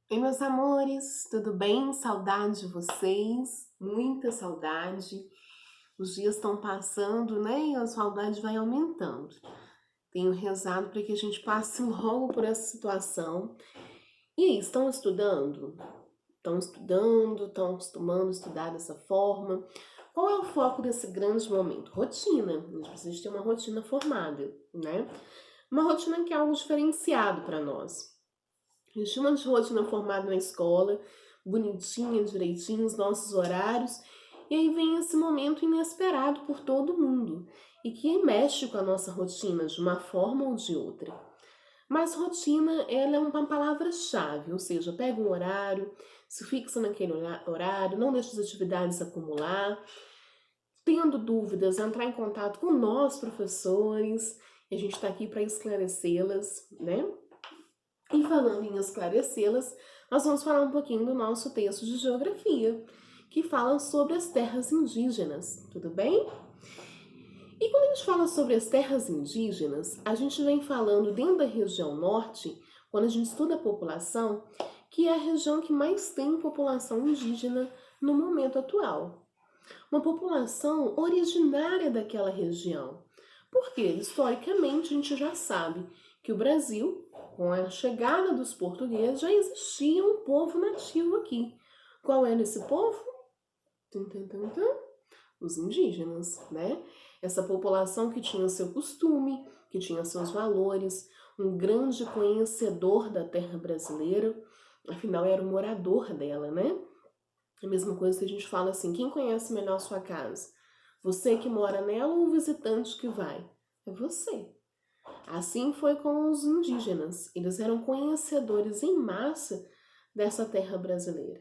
Oi, meus amores, tudo bem? Saudade de vocês, muita saudade. Os dias estão passando, né? E a saudade vai aumentando. Tenho rezado para que a gente passe logo por essa situação. E aí, estão estudando? Estão estudando, estão acostumando a estudar dessa forma? Qual é o foco desse grande momento? Rotina. A gente precisa ter uma rotina formada, né? Uma rotina que é algo diferenciado para nós. A gente tinha uma rotina formada na escola, bonitinha, direitinho, os nossos horários, e aí vem esse momento inesperado por todo mundo e que mexe com a nossa rotina de uma forma ou de outra. Mas rotina, ela é uma palavra-chave, ou seja, pega um horário, se fixa naquele horário, não deixa as atividades acumular. Tendo dúvidas, entrar em contato com nós, professores, e a gente está aqui para esclarecê-las, né? E falando em esclarecê-las, nós vamos falar um pouquinho do nosso texto de geografia, que fala sobre as terras indígenas, tudo bem? E quando a gente fala sobre as terras indígenas, a gente vem falando dentro da região norte, quando a gente estuda a população, que é a região que mais tem população indígena no momento atual. Uma população originária daquela região. Porque, historicamente, a gente já sabe que o Brasil, com a chegada dos portugueses, já existia um povo nativo aqui. Qual era esse povo? Tum, tum, tum, tum. Os indígenas, né? Essa população que tinha seu costume, que tinha seus valores, um grande conhecedor da terra brasileira, afinal era o morador dela, né? A mesma coisa que a gente fala assim, quem conhece melhor a sua casa? Você que mora nela ou o visitante que vai? É você. Assim foi com os indígenas. Eles eram conhecedores em massa dessa terra brasileira.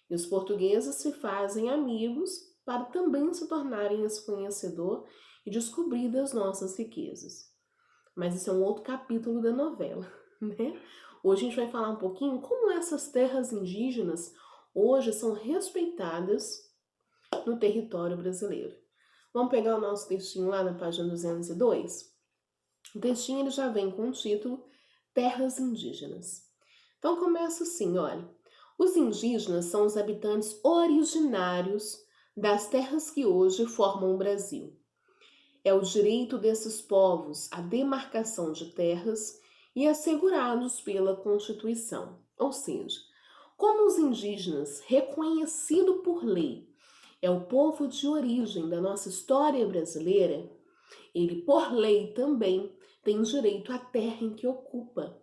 E os portugueses se fazem amigos para também se tornarem esse conhecedor e descobrir das nossas riquezas. Mas isso é um outro capítulo da novela, né? Hoje a gente vai falar um pouquinho como essas terras indígenas hoje são respeitadas no território brasileiro. Vamos pegar o nosso textinho lá na página 202? O textinho ele já vem com o título Terras Indígenas. Então começa assim, olha. Os indígenas são os habitantes originários das terras que hoje formam o Brasil. É o direito desses povos à demarcação de terras e assegurados pela Constituição. Ou seja, como os indígenas, reconhecido por lei, é o povo de origem da nossa história brasileira, ele, por lei, também tem direito à terra em que ocupa,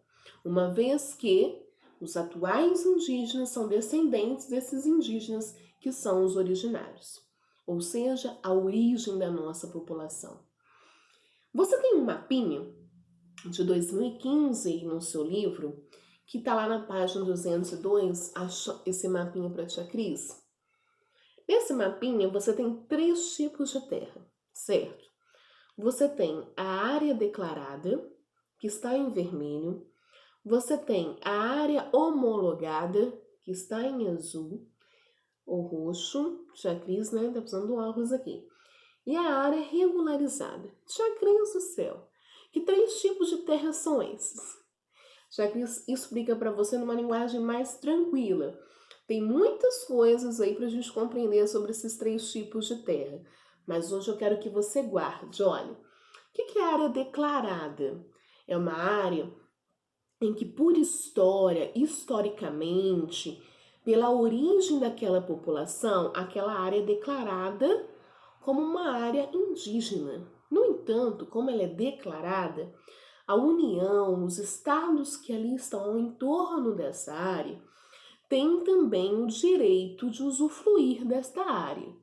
uma vez que os atuais indígenas são descendentes desses indígenas que são os originários, ou seja, a origem da nossa população. Você tem um mapinha de 2015 no seu livro, que está lá na página 202, esse mapinha para a tia Cris? Nesse mapinha você tem 3 tipos de terra, certo? Você tem a área declarada, que está em vermelho. Você tem a área homologada, que está em azul ou roxo. Tia Cris, né? Tá precisando do óculos aqui. E a área regularizada. Tia Cris do céu. Que 3 tipos de terra são esses? Tia Cris explica para você numa linguagem mais tranquila. Tem muitas coisas aí para a gente compreender sobre esses 3 tipos de terra. Mas hoje eu quero que você guarde. Olha, o que é área declarada? É uma área em que, por história, historicamente, pela origem daquela população, aquela área é declarada como uma área indígena. No entanto, como ela é declarada, a União, os estados que ali estão ao entorno dessa área, têm também o direito de usufruir desta área.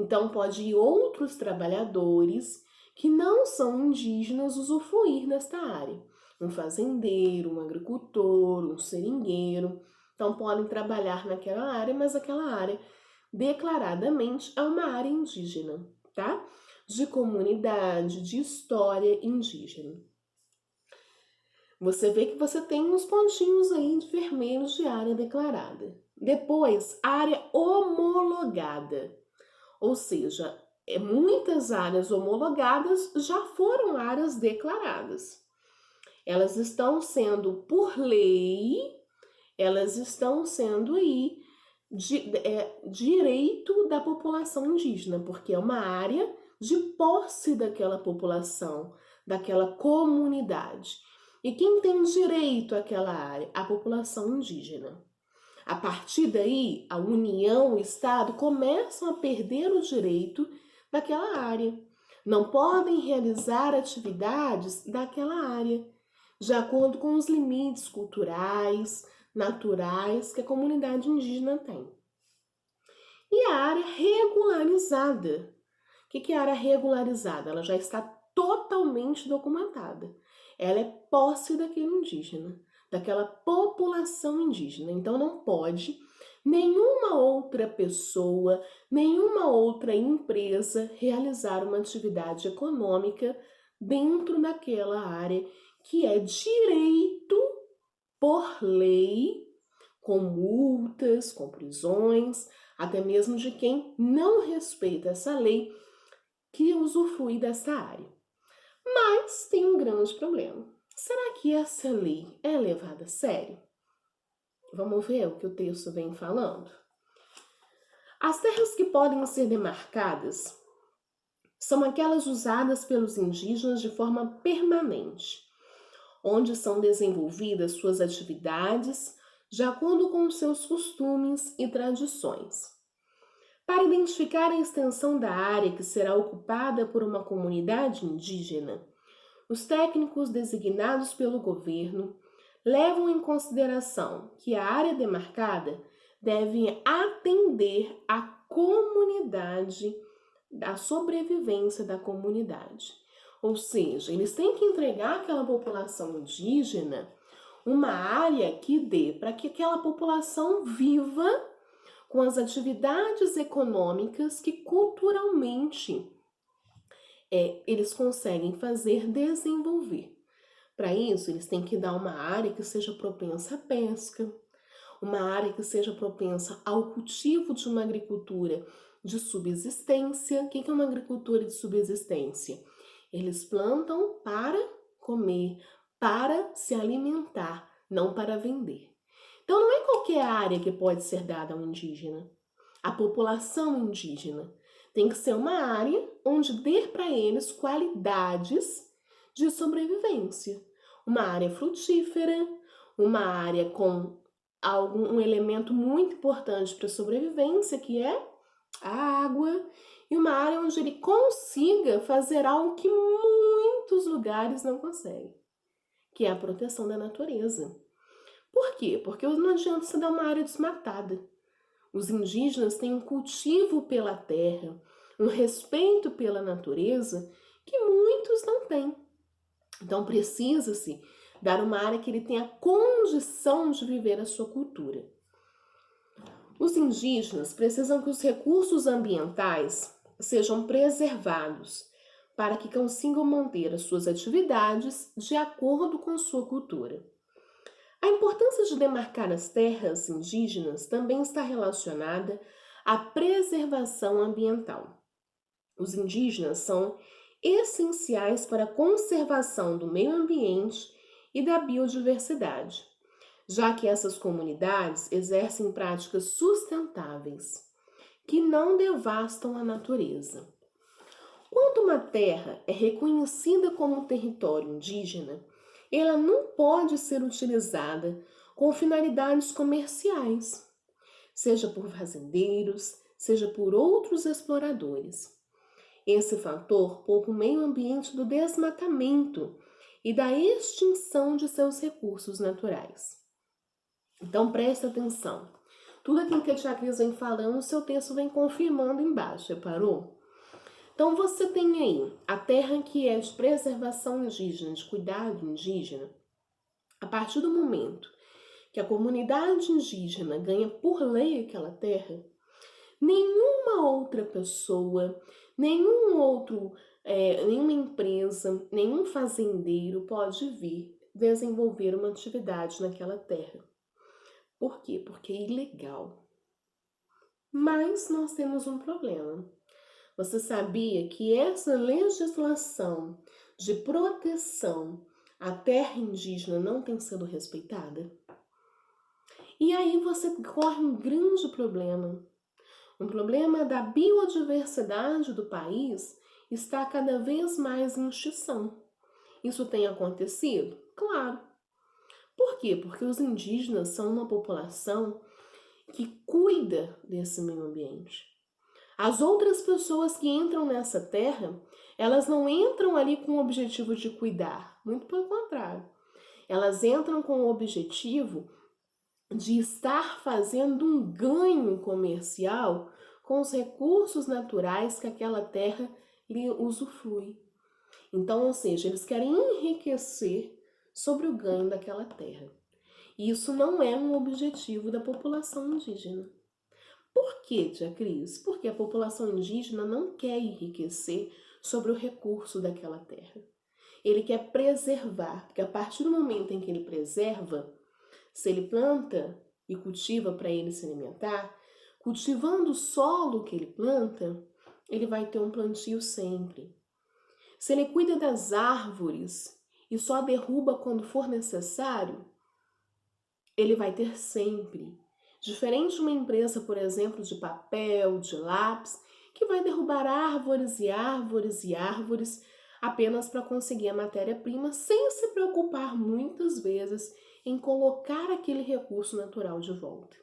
Então, pode ir outros trabalhadores que não são indígenas usufruir desta área. Um fazendeiro, um agricultor, um seringueiro. Então, podem trabalhar naquela área, mas aquela área declaradamente é uma área indígena, tá? De comunidade, de história indígena. Você vê que você tem uns pontinhos aí de vermelhos de área declarada. Depois, área homologada. Ou seja, muitas áreas homologadas já foram áreas declaradas. Elas estão sendo, por lei, elas estão sendo aí direito da população indígena, porque é uma área de posse daquela população, daquela comunidade. E quem tem direito àquela área? A população indígena. A partir daí, a União, o Estado começam a perder o direito daquela área. Não podem realizar atividades daquela área, de acordo com os limites culturais, naturais que a comunidade indígena tem. E a área regularizada. O que é a área regularizada? Ela já está totalmente documentada. Ela é posse daquele indígena, daquela população indígena. Então não pode nenhuma outra pessoa, nenhuma outra empresa realizar uma atividade econômica dentro daquela área que é direito por lei, com multas, com prisões, até mesmo de quem não respeita essa lei que usufrui dessa área. Mas tem um grande problema. Será que essa lei é levada a sério? Vamos ver o que o texto vem falando. As terras que podem ser demarcadas são aquelas usadas pelos indígenas de forma permanente, onde são desenvolvidas suas atividades de acordo com os seus costumes e tradições. Para identificar a extensão da área que será ocupada por uma comunidade indígena, os técnicos designados pelo governo levam em consideração que a área demarcada deve atender à comunidade, à sobrevivência da comunidade. Ou seja, eles têm que entregar àquela população indígena uma área que dê para que aquela população viva com as atividades econômicas que culturalmente eles conseguem desenvolver. Para isso, eles têm que dar uma área que seja propensa à pesca, uma área que seja propensa ao cultivo de uma agricultura de subsistência. O que é uma agricultura de subsistência? Eles plantam para comer, para se alimentar, não para vender. Então, não é qualquer área que pode ser dada ao indígena. A população indígena tem que ser uma área onde dê para eles qualidades de sobrevivência. Uma área frutífera, uma área com um elemento muito importante para a sobrevivência, que é a água, e uma área onde ele consiga fazer algo que muitos lugares não conseguem, que é a proteção da natureza. Por quê? Porque não adianta você dar uma área desmatada. Os indígenas têm um cultivo pela terra, um respeito pela natureza que muitos não têm. Então precisa-se dar uma área que ele tenha condição de viver a sua cultura. Os indígenas precisam que os recursos ambientais sejam preservados para que consigam manter as suas atividades de acordo com sua cultura. A importância de demarcar as terras indígenas também está relacionada à preservação ambiental. Os indígenas são essenciais para a conservação do meio ambiente e da biodiversidade, já que essas comunidades exercem práticas sustentáveis que não devastam a natureza. Quando uma terra é reconhecida como território indígena, ela não pode ser utilizada com finalidades comerciais, seja por fazendeiros, seja por outros exploradores. Esse fator poupa o meio ambiente do desmatamento e da extinção de seus recursos naturais. Então presta atenção. Tudo aquilo que a tia Cris vem falando, o seu texto vem confirmando embaixo, reparou? Então você tem aí a terra que é de preservação indígena, de cuidado indígena. A partir do momento que a comunidade indígena ganha por lei aquela terra, nenhuma outra pessoa, nenhuma empresa, nenhum fazendeiro pode vir desenvolver uma atividade naquela terra. Por quê? Porque é ilegal. Mas nós temos um problema. Você sabia que essa legislação de proteção à terra indígena não tem sido respeitada? E aí você corre um grande problema. Um problema da biodiversidade do país está cada vez mais em extinção. Isso tem acontecido? Claro. Por quê? Porque os indígenas são uma população que cuida desse meio ambiente. As outras pessoas que entram nessa terra, elas não entram ali com o objetivo de cuidar, muito pelo contrário. Elas entram com o objetivo de estar fazendo um ganho comercial com os recursos naturais que aquela terra lhe usufrui. Então, ou seja, eles querem enriquecer sobre o ganho daquela terra. E isso não é um objetivo da população indígena. Por que, tia Cris? Porque a população indígena não quer enriquecer sobre o recurso daquela terra. Ele quer preservar, porque a partir do momento em que ele preserva, se ele planta e cultiva para ele se alimentar, cultivando o solo que ele planta, ele vai ter um plantio sempre. Se ele cuida das árvores e só derruba quando for necessário, ele vai ter sempre. Diferente de uma empresa, por exemplo, de papel, de lápis, que vai derrubar árvores e árvores e árvores apenas para conseguir a matéria-prima, sem se preocupar muitas vezes em colocar aquele recurso natural de volta.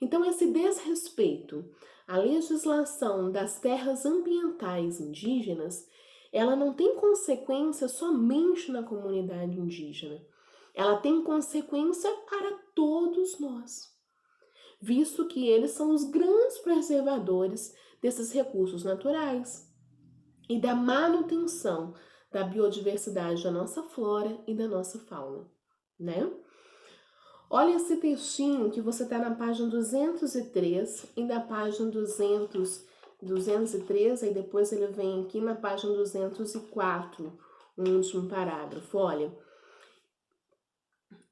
Então, esse desrespeito à legislação das terras ambientais indígenas, ela não tem consequência somente na comunidade indígena. Ela tem consequência para todos nós, visto que eles são os grandes preservadores desses recursos naturais e da manutenção da biodiversidade da nossa flora e da nossa fauna, né? Olha esse textinho que você está na página 203 e na página 203, aí depois ele vem aqui na página 204, o último parágrafo. Olha,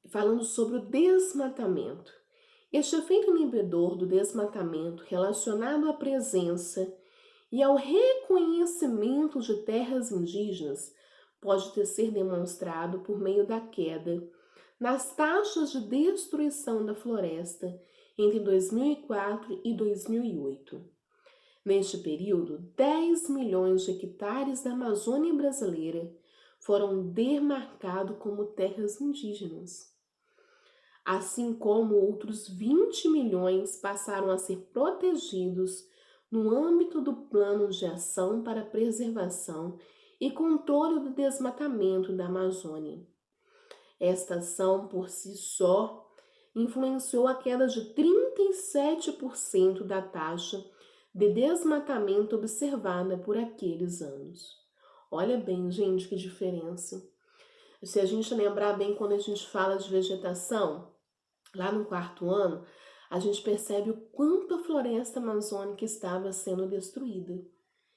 falando sobre o desmatamento. Este efeito inibidor do desmatamento relacionado à presença e ao reconhecimento de terras indígenas pode ser demonstrado por meio da queda nas taxas de destruição da floresta entre 2004 e 2008. Neste período, 10 milhões de hectares da Amazônia brasileira foram demarcados como terras indígenas, assim como outros 20 milhões passaram a ser protegidos no âmbito do Plano de Ação para a Preservação e Controle do Desmatamento da Amazônia. Esta ação, por si só, influenciou a queda de 37% da taxa de desmatamento observada por aqueles anos. Olha bem, gente, que diferença. Se a gente lembrar bem, quando a gente fala de vegetação, lá no 4º ano, a gente percebe o quanto a floresta amazônica estava sendo destruída.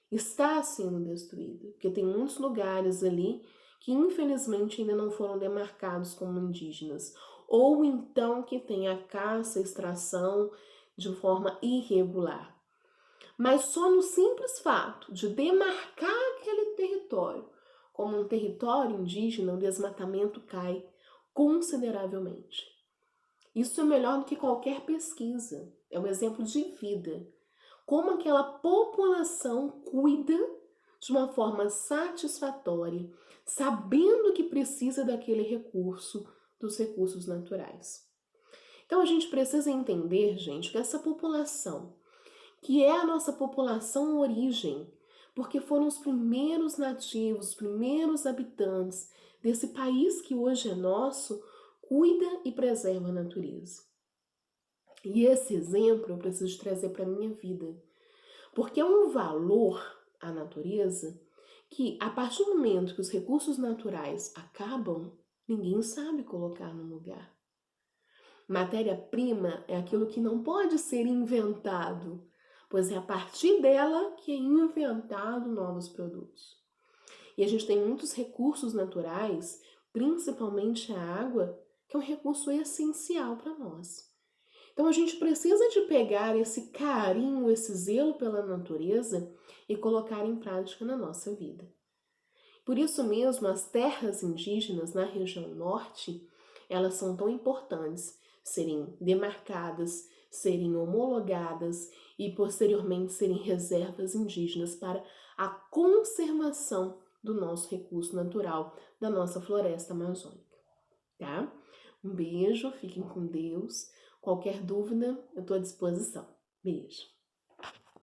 Está sendo destruída, porque tem muitos lugares ali que infelizmente ainda não foram demarcados como indígenas, ou então que tem a caça e extração de forma irregular. Mas só no simples fato de demarcar aquele território como um território indígena, o desmatamento cai consideravelmente. Isso é melhor do que qualquer pesquisa, é um exemplo de vida. Como aquela população cuida de uma forma satisfatória, sabendo que precisa daquele recurso, dos recursos naturais. Então a gente precisa entender, gente, que essa população, que é a nossa população origem, porque foram os primeiros nativos, os primeiros habitantes desse país que hoje é nosso, cuida e preserva a natureza. E esse exemplo eu preciso trazer para a minha vida, porque é um valor à natureza que, a partir do momento que os recursos naturais acabam, ninguém sabe colocar no lugar. Matéria-prima é aquilo que não pode ser inventado, pois é a partir dela que é inventado novos produtos. E a gente tem muitos recursos naturais, principalmente a água, que é um recurso essencial para nós. Então a gente precisa de pegar esse carinho, esse zelo pela natureza e colocar em prática na nossa vida. Por isso mesmo, as terras indígenas na região norte, elas são tão importantes. serem demarcadas, serem homologadas e posteriormente serem reservas indígenas para a conservação do nosso recurso natural, da nossa floresta amazônica, tá? Um beijo, fiquem com Deus. Qualquer dúvida, eu estou à disposição. Beijo.